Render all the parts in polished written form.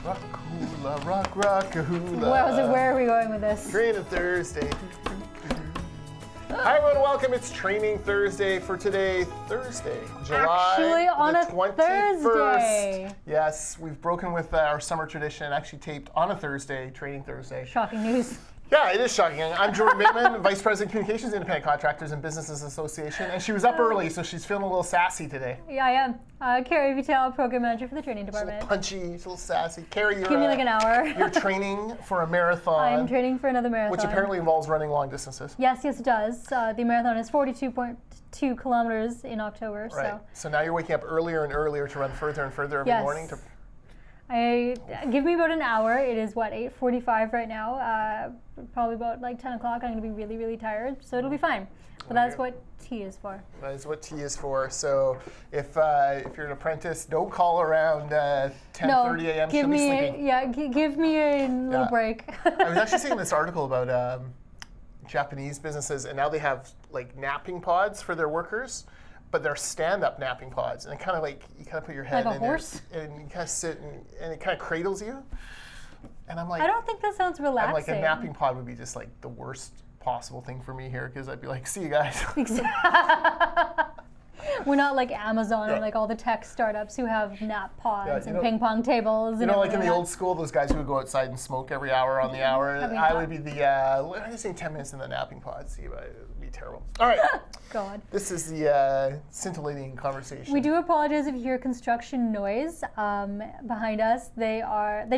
Rock-a-hula, rock-a-hula. Where are we going with this? Training Thursday. Hi everyone, welcome. It's Training Thursday for today, Thursday, July Actually, on the a 21st. Thursday. Yes, we've broken with our summer tradition and actually taped on a Thursday, Training Thursday. Shocking news. Yeah, it is shocking. I'm Jordan Bateman, Vice President Communications, Independent Contractors and Businesses Association, and she was up early, so she's feeling a little sassy today. Yeah, I am. Carrie Vital, Program Manager for the Training She's a Department. little punchy, she's a little sassy. Carrie, you're, Give me like an hour. you're training for a marathon. I'm training for another marathon. Which apparently involves running long distances. Yes, it does. The marathon is 42.2 kilometers in October. Right. So now you're waking up earlier and earlier to run further and further every morning. Give me about an hour. It is what, 8:45 right now. Probably about like 10 o'clock. I'm going to be really, really tired, so it'll be fine. But that's what tea is for. That is what tea is for. So if you're an apprentice, don't call around 10:30 a.m. Give She'll me be sleeping. give me a little break. I was actually seeing this article about Japanese businesses, and now they have like napping pods for their workers. But they're stand-up napping pods, and it kind of like you kind of put your head like a in horse? it, and you kind of sit, and it kind of cradles you. And I'm like, I don't think that sounds relaxing. I'm like, a napping pod would be just like the worst possible thing for me here, because I'd be like, see you guys. We're not like Amazon and like all the tech startups who have nap pods and ping pong tables. You know, like in the old school, those guys who would go outside and smoke every hour on the hour. I would be the, I just think 10 minutes in the napping pod. See, it would be terrible. All right. God. This is the scintillating conversation. We do apologize if you hear construction noise behind us. They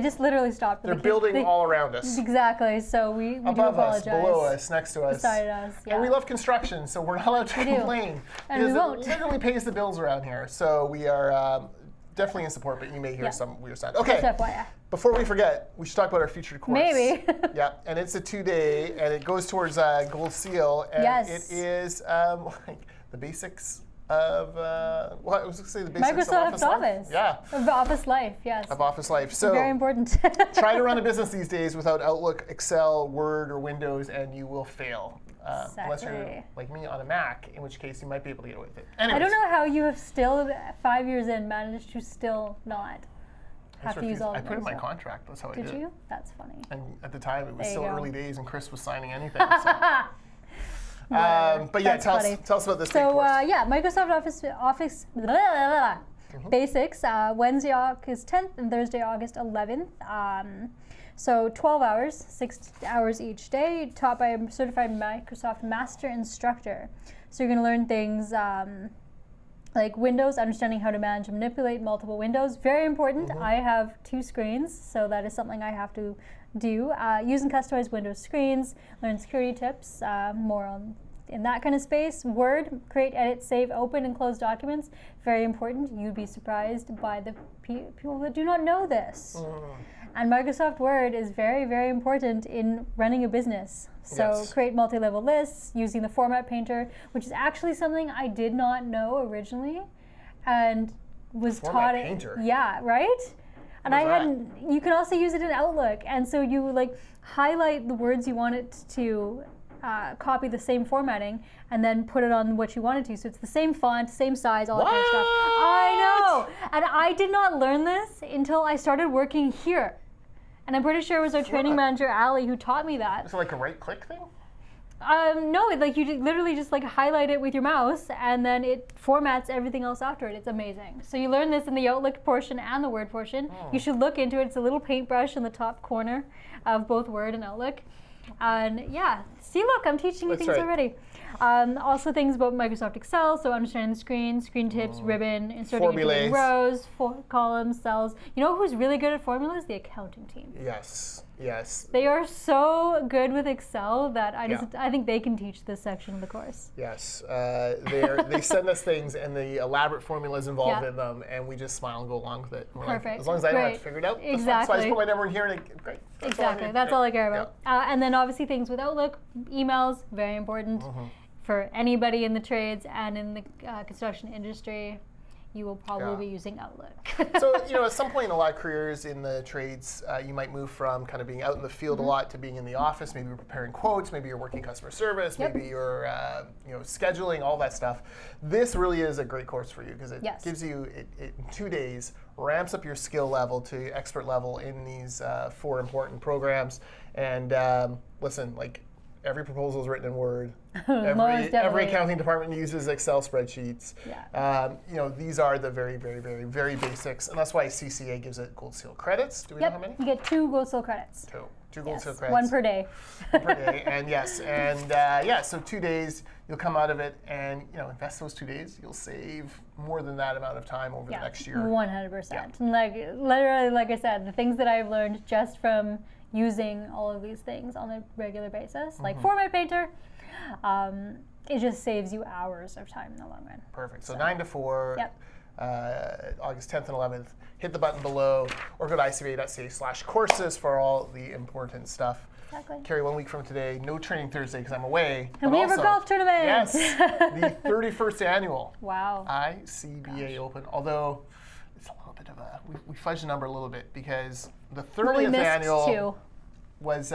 just literally stopped. They're building all around us. Exactly. So we do above apologize. us, below us, next to us, beside us. Yeah. And we love construction, so we're not allowed to complain. And we won't. It literally pays the bills around here. So we are definitely in support, but you may hear some weird sound. Okay. Just FYI. Before we forget, we should talk about our featured course. Maybe. Yeah, and it's a 2-day, and it goes towards Gold Seal, and it is like the basics of what I was going to say, the basics Microsoft of Office. Yeah. Of Office Life, yes. Of Office Life. So very important. try to run a business these days without Outlook, Excel, Word, or Windows, and you will fail. Unless you're like me on a Mac, in which case you might be able to get away with it. Anyways, I don't know how you have still, 5 years in, managed to still not have to use all the I put it in my contract. That's how I did it. Did you? That's funny. And at the time, it was still early days, and Chris was signing anything. So. But yeah, tell us about this. So Microsoft Office Basics, Wednesday, August 10th, and Thursday, August 11th. So 12 hours, 6 hours each day, taught by a certified Microsoft Master Instructor. So you're going to learn things like Windows, understanding how to manage and manipulate multiple windows. Very important. I have 2 screens, so that is something I have to do. Use and customize Windows screens, learn security tips, more on in that kind of space. Word, create, edit, save, open, and close documents. Very important. You'd be surprised by the people that do not know this. And Microsoft Word is very, very important in running a business. So create multi-level lists using the format painter, which is actually something I did not know originally, and was taught it. Painter. Yeah, right? And I hadn't. You can also use it in Outlook, and so you like highlight the words you want it to copy the same formatting, and then put it on what you wanted to. So it's the same font, same size, all that kind of stuff. I know, and I did not learn this until I started working here. And I'm pretty sure it was our training manager, Allie, who taught me that. Is it like a right-click thing? No, like you literally just like highlight it with your mouse, and then it formats everything else after it. It's amazing. So you learn this in the Outlook portion and the Word portion. You should look into it. It's a little paintbrush in the top corner of both Word and Outlook. And yeah, see, look, I'm teaching you things already. Also things about Microsoft Excel, so understanding the screen tips, ribbon, inserting in rows, columns, cells. You know who's really good at formulas? The accounting team. Yes. They are so good with Excel that I think they can teach this section of the course. Yes. They send us things and the elaborate formulas involved in them, and we just smile and go along with it. Perfect. Like, as long as I don't have to figure it out. Exactly. So I just put my number in here and great. That's all I care about. And then obviously things with Outlook, emails, very important for anybody in the trades and in the construction industry. you will probably Yeah. be using Outlook. So, at some point in a lot of careers in the trades, you might move from kind of being out in the field a lot to being in the office. Maybe you're preparing quotes, maybe you're working customer service, Yep. maybe you're scheduling, all that stuff. This really is a great course for you because it Yes. gives you, it in 2 days, ramps up your skill level to expert level in these 4 important programs. And listen, like, every proposal is written in Word. Every definitely. accounting department uses Excel spreadsheets. Yeah. These are the very, very, very, very basics, and that's why CCA gives it Gold Seal credits. Do we know how many? You get 2 Gold Seal credits. Two Gold Yes. Seal credits. 1 per day. 1 per day, and yes, and so 2 days, you'll come out of it, and invest those 2 days. You'll save more than that amount of time over the next year. 100%. And like literally, like I said, the things that I've learned just from using all of these things on a regular basis, like Format Painter, it just saves you hours of time in the long run. Perfect. So 9 to 4, Yep. August 10th and 11th. Hit the button below, or go to icba.ca/courses for all the important stuff. Exactly. Carrie, 1 week from today, no training Thursday because I'm away. And but we have a also, golf tournament. Yes, the 31st annual Wow. icba Open. Although it's a little bit of a, we fudged the number a little bit because the But we 30th missed annual 2. was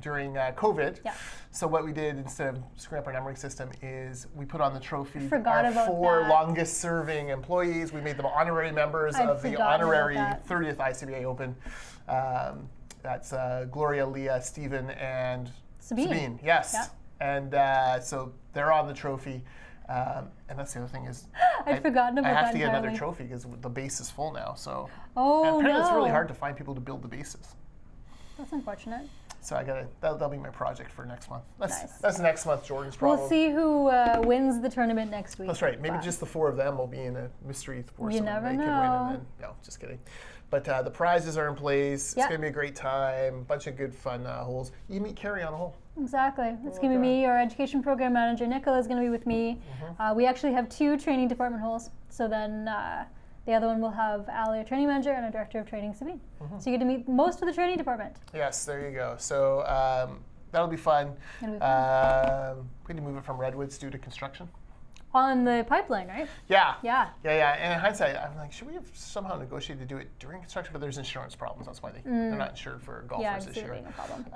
during COVID. Yeah. So what we did instead of screwing up our numbering system is we put on the trophy forgot our about 4 that. longest serving employees. We made them honorary members I'd of the forgotten about honorary that. 30th ICBA Open. That's Gloria, Leah, Stephen, and Sabine. Yes. Yeah. And so they're on the trophy. And that's the other thing is I'd forgotten about I have that to get another entirely. trophy because the base is full now. So Oh, and apparently it's really no. hard to find people to build the bases. That's unfortunate. So that'll be my project for next month. Nice. That's next month, Jordan's problem. We'll see who wins the tournament next week. That's right. Maybe But just the 4 of them will be in a mystery foursome. You never they could win know. and then, no, just kidding. But the prizes are in place. Yep. It's going to be a great time. Bunch of good fun holes. You meet Carrie on a hole. Exactly. It's going to be me. Our education program manager, Nicola, is going to be with me. We actually have 2 training department holes. So then the other one will have Ali, our training manager, and our director of training, Sabine. So you get to meet most of the training department. Yes, there you go. So that'll be fun. It'll be fun. We need to move it from redwoods due to construction. On the pipeline, right? Yeah. Yeah. And in hindsight, I'm like, should we have somehow negotiated to do it during construction? But there's insurance problems. That's why they're not insured for golfers Yeah, I this see it year. being a problem.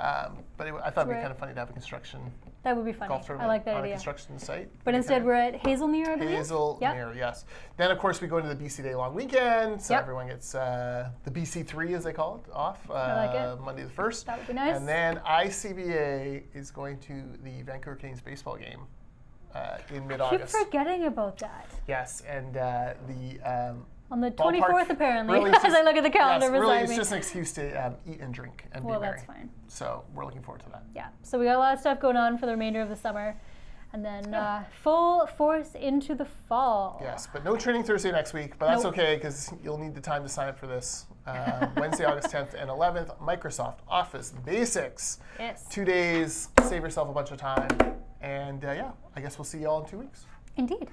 But I thought it'd be Right. kind of funny to have a construction That would be funny. golf I tournament like that on a idea. construction site. But instead, we're at Hazelmere, I believe. Hazelmere, yes. Then, of course, we go into the BC Day long weekend, so Yep. everyone gets the BC3, as they call it, off I like it. Monday the 1st. That would be nice. And then ICBA is going to the Vancouver Canadians baseball game in Keep mid-August. forgetting about that. Yes, and On the ballpark 24th, apparently, really as just- I look at the calendar yes, really, beside it's me. just an excuse to eat and drink and Well, be merry. that's fine. So we're looking forward to that. Yeah. So we got a lot of stuff going on for the remainder of the summer. And then full force into the fall. Yes, but no training Thursday next week, but that's Nope. okay because you'll need the time to sign up for this. Wednesday, August 10th and 11th, Microsoft Office Basics. Yes. 2 days, save yourself a bunch of time. And I guess we'll see you all in 2 weeks. Indeed.